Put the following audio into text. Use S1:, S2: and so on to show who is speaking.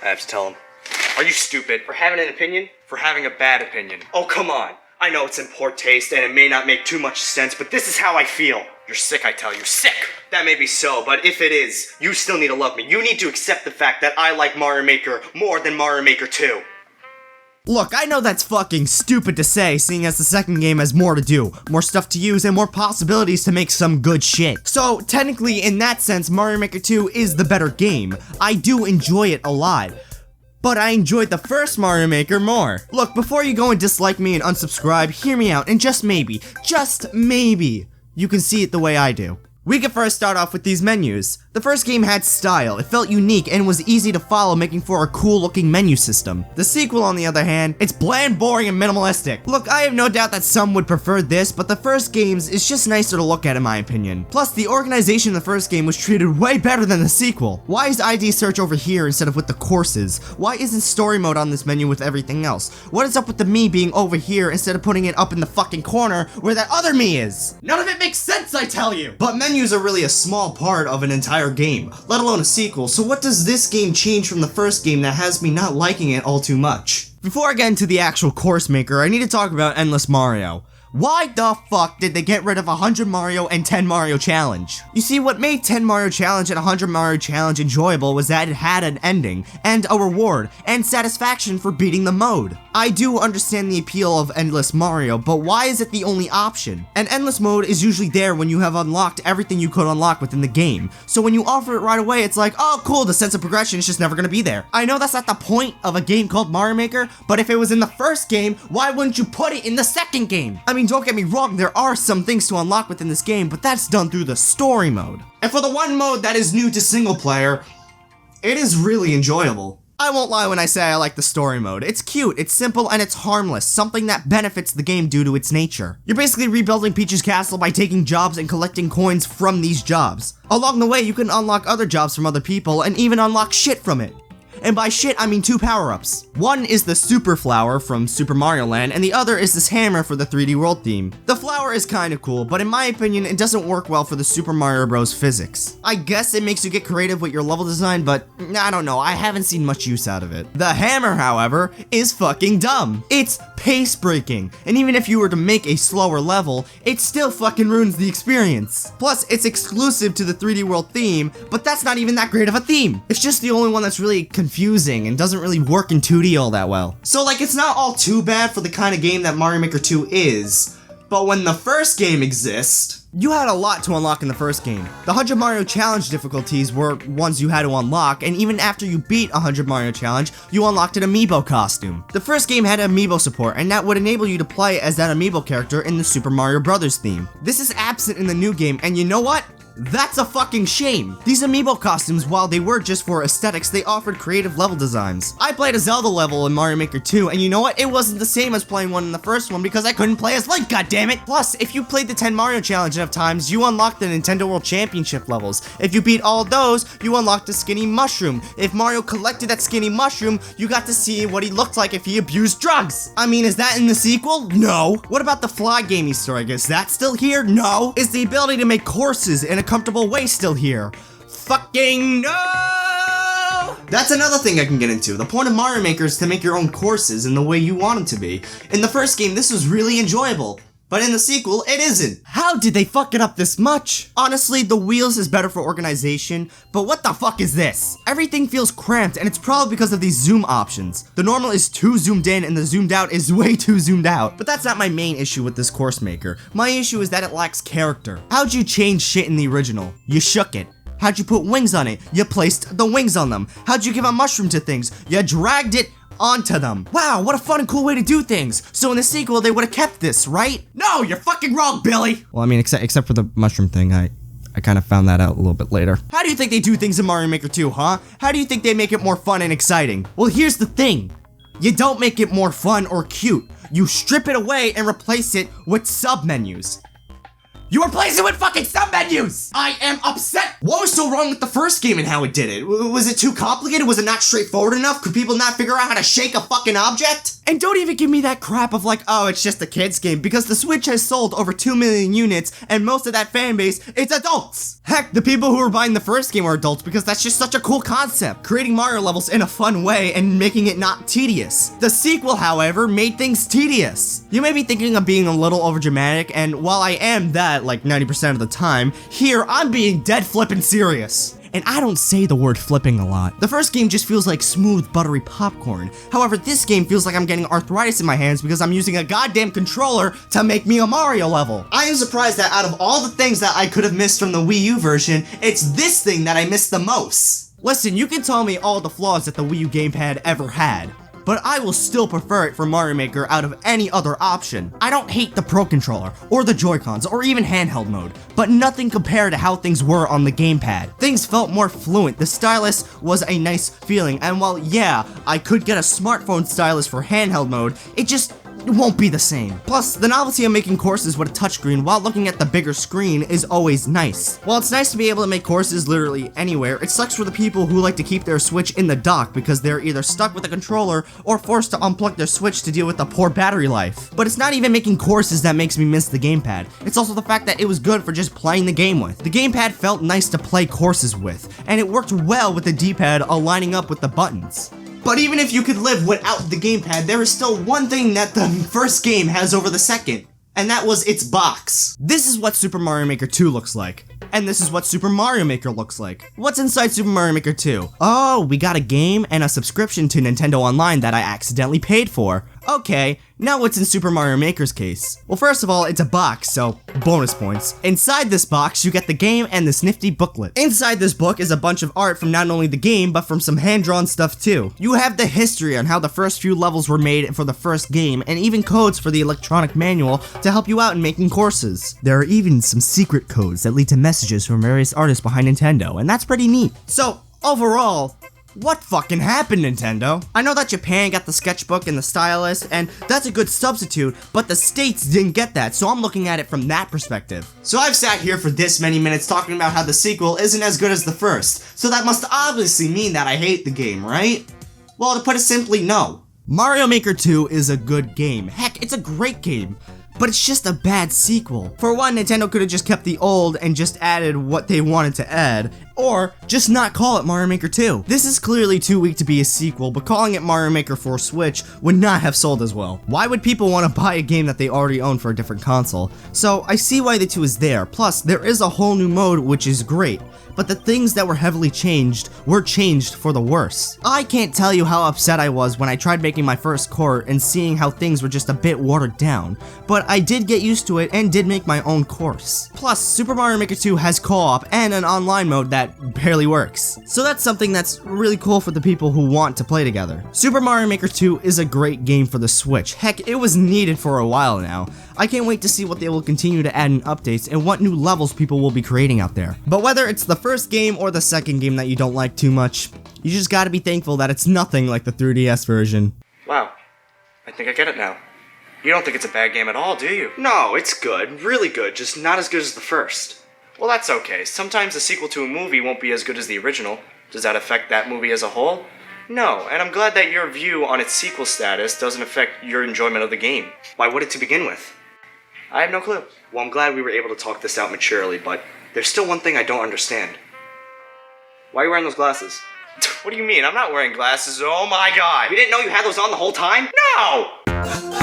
S1: I have to tell him. Are you stupid? For having an opinion? For having a bad opinion. Oh, come on. I know it's in poor taste and it may not make too much sense, but this is how I feel. You're sick, I tell you. Sick! That may be so, but if it is, you still need to love me. You need to accept the fact that I like Mario Maker more than Mario Maker 2.
S2: Look, I know that's fucking stupid to say, seeing as the second game has more to do, more stuff to use, and more possibilities to make some good shit. So, technically, in that sense, Mario Maker 2 is the better game. I do enjoy it a lot. But I enjoyed the first Mario Maker more. Look, before you go and dislike me and unsubscribe, hear me out, and just maybe, you can see it the way I do. We can first start off with these menus. The first game had style, it felt unique and was easy to follow, making for a cool looking menu system. The sequel, on the other hand, it's bland, boring, and minimalistic. Look, I have no doubt that some would prefer this, but the first game's is just nicer to look at in my opinion. Plus, the organization in the first game was treated way better than the sequel. Why is ID search over here instead of with the courses? Why isn't story mode on this menu with everything else? What is up with the me being over here instead of putting it up in the fucking corner where that other me is? None of it makes sense, I tell you! But menus are really a small part of an entire game, let alone a sequel, so what does this game change from the first game that has me not liking it all too much? Before I get into the actual course maker, I need to talk about Endless Mario. Why the fuck did they get rid of 100 Mario and 10 Mario Challenge? You see, what made 10 Mario Challenge and 100 Mario Challenge enjoyable was that it had an ending, and a reward, and satisfaction for beating the mode. I do understand the appeal of Endless Mario, but why is it the only option? An Endless mode is usually there when you have unlocked everything you could unlock within the game, so when you offer it right away, it's like, oh cool, the sense of progression is just never gonna be there. I know that's not the point of a game called Mario Maker, but if it was in the first game, why wouldn't you put it in the second game? I mean, don't get me wrong, there are some things to unlock within this game, but that's done through the story mode. And for the one mode that is new to single player, it is really enjoyable. I won't lie when I say I like the story mode. It's cute, it's simple, and it's harmless, something that benefits the game due to its nature. You're basically rebuilding Peach's castle by taking jobs and collecting coins from these jobs. Along the way, you can unlock other jobs from other people and even unlock shit from it. And by shit, I mean 2 power-ups. One is the Super Flower from Super Mario Land, and the other is this hammer for the 3D World theme. The flower is kinda cool, but in my opinion, it doesn't work well for the Super Mario Bros. Physics. I guess it makes you get creative with your level design, but I don't know, I haven't seen much use out of it. The hammer, however, is fucking dumb. It's pace-breaking, and even if you were to make a slower level, it still fucking ruins the experience. Plus, it's exclusive to the 3D World theme, but that's not even that great of a theme. It's just the only one that's really confusing and doesn't really work in 2D all that well. So like, it's not all too bad for the kind of game that Mario Maker 2 is, but when the first game exists, you had a lot to unlock in the first game. The 100 Mario Challenge difficulties were ones you had to unlock, and even after you beat 100 Mario Challenge, you unlocked an amiibo costume. The first game had amiibo support, and that would enable you to play as that amiibo character in the Super Mario Bros. Theme. This is absent in the new game, and you know what? That's a fucking shame. These amiibo costumes, while they were just for aesthetics, they offered creative level designs. I played a Zelda level in Mario Maker 2, and you know what? It wasn't the same as playing one in the first one because I couldn't play as Link, goddammit! Plus, if you played the 10 Mario Challenge enough times, you unlocked the Nintendo World Championship levels. If you beat all those, you unlocked the Skinny Mushroom. If Mario collected that Skinny Mushroom, you got to see what he looked like if he abused drugs. I mean, is that in the sequel? No. What about the Fly Game Easter egg? Is that still here? No. Is the ability to make courses in a comfortable way still here? Fucking no! That's another thing I can get into. The point of Mario Maker is to make your own courses in the way you want them to be. In the first game, this was really enjoyable. But in the sequel, it isn't. How did they fuck it up this much? Honestly, the wheels is better for organization, but what the fuck is this? Everything feels cramped, and it's probably because of these zoom options. The normal is too zoomed in, and the zoomed out is way too zoomed out. But that's not my main issue with this course maker. My issue is that it lacks character. How'd you change shit in the original? You shook it. How'd you put wings on it? You placed the wings on them. How'd you give a mushroom to things? You dragged it onto them. Wow, what a fun and cool way to do things. So in the sequel, they would have kept this, right? No, you're fucking wrong, Billy! Well, I mean, except for the mushroom thing, I kind of found that out a little bit later. How do you think they do things in Mario Maker 2, huh? How do you think they make it more fun and exciting? Well, here's the thing. You don't make it more fun or cute. You strip it away and replace it with sub-menus. You were placing with fucking sub-menus! I am upset! What was so wrong with the first game and how it did it? Was it too complicated? Was it not straightforward enough? Could people not figure out how to shake a fucking object? And don't even give me that crap of like, oh, it's just a kid's game, because the Switch has sold over 2 million units, and most of that fan base, it's adults! Heck, the people who were buying the first game were adults because that's just such a cool concept, creating Mario levels in a fun way and making it not tedious. The sequel, however, made things tedious. You may be thinking of being a little overdramatic, and while I am that like 90% of the time, here I'm being dead flippin' serious. And I don't say the word flipping a lot. The first game just feels like smooth, buttery popcorn. However, this game feels like I'm getting arthritis in my hands because I'm using a goddamn controller to make me a Mario level. I am surprised that out of all the things that I could have missed from the Wii U version, it's this thing that I missed the most. Listen, you can tell me all the flaws that the Wii U gamepad ever had, but I will still prefer it for Mario Maker out of any other option. I don't hate the Pro Controller, or the Joy-Cons, or even handheld mode, but nothing compared to how things were on the gamepad. Things felt more fluent, the stylus was a nice feeling, and while yeah, I could get a smartphone stylus for handheld mode, it won't be the same. Plus, the novelty of making courses with a touchscreen while looking at the bigger screen is always nice. While it's nice to be able to make courses literally anywhere, it sucks for the people who like to keep their Switch in the dock because they're either stuck with a controller or forced to unplug their Switch to deal with the poor battery life. But it's not even making courses that makes me miss the gamepad. It's also the fact that it was good for just playing the game with. The gamepad felt nice to play courses with, and it worked well with the D-pad aligning up with the buttons. But even if you could live without the gamepad, there is still one thing that the first game has over the second, and that was its box. This is what Super Mario Maker 2 looks like. And this is what Super Mario Maker looks like. What's inside Super Mario Maker 2? Oh, we got a game and a subscription to Nintendo Online that I accidentally paid for. Okay, now what's in Super Mario Maker's case? Well, first of all, it's a box, so bonus points. Inside this box, you get the game and this nifty booklet. Inside this book is a bunch of art from not only the game, but from some hand-drawn stuff too. You have the history on how the first few levels were made for the first game, and even codes for the electronic manual to help you out in making courses. There are even some secret codes that lead to messages from various artists behind Nintendo, and that's pretty neat. So, overall, what fucking happened, Nintendo? I know that Japan got the sketchbook and the stylus, and that's a good substitute, but the States didn't get that, so I'm looking at it from that perspective. So I've sat here for this many minutes talking about how the sequel isn't as good as the first, so that must obviously mean that I hate the game, right? Well, to put it simply, no. Mario Maker 2 is a good game. Heck, it's a great game. But it's just a bad sequel. For one, Nintendo could have just kept the old and just added what they wanted to add, or just not call it Mario Maker 2. This is clearly too weak to be a sequel, but calling it Mario Maker for Switch would not have sold as well. Why would people want to buy a game that they already own for a different console? So I see why the 2 is there. Plus, there is a whole new mode, which is great. But the things that were heavily changed were changed for the worse. I can't tell you how upset I was when I tried making my first court and seeing how things were just a bit watered down, but I did get used to it and did make my own course. Plus, Super Mario Maker 2 has co-op and an online mode that barely works. So that's something that's really cool for the people who want to play together. Super Mario Maker 2 is a great game for the Switch. Heck, it was needed for a while now. I can't wait to see what they will continue to add in updates and what new levels people will be creating out there. But whether it's the first game or the second game that you don't like too much, you just gotta be thankful that it's nothing like the 3DS version.
S1: Wow, I think I get it now. You don't think it's a bad game at all, do you? No, it's good, really good, just not as good as the first. Well, that's okay. Sometimes the sequel to a movie won't be as good as the original. Does that affect that movie as a whole? No, and I'm glad that your view on its sequel status doesn't affect your enjoyment of the game. Why would it to begin with? I have no clue. Well, I'm glad we were able to talk this out maturely, but there's still one thing I don't understand. Why are you wearing those glasses? What do you mean? I'm not wearing glasses. Oh my god! You didn't know you had those on the whole time? No!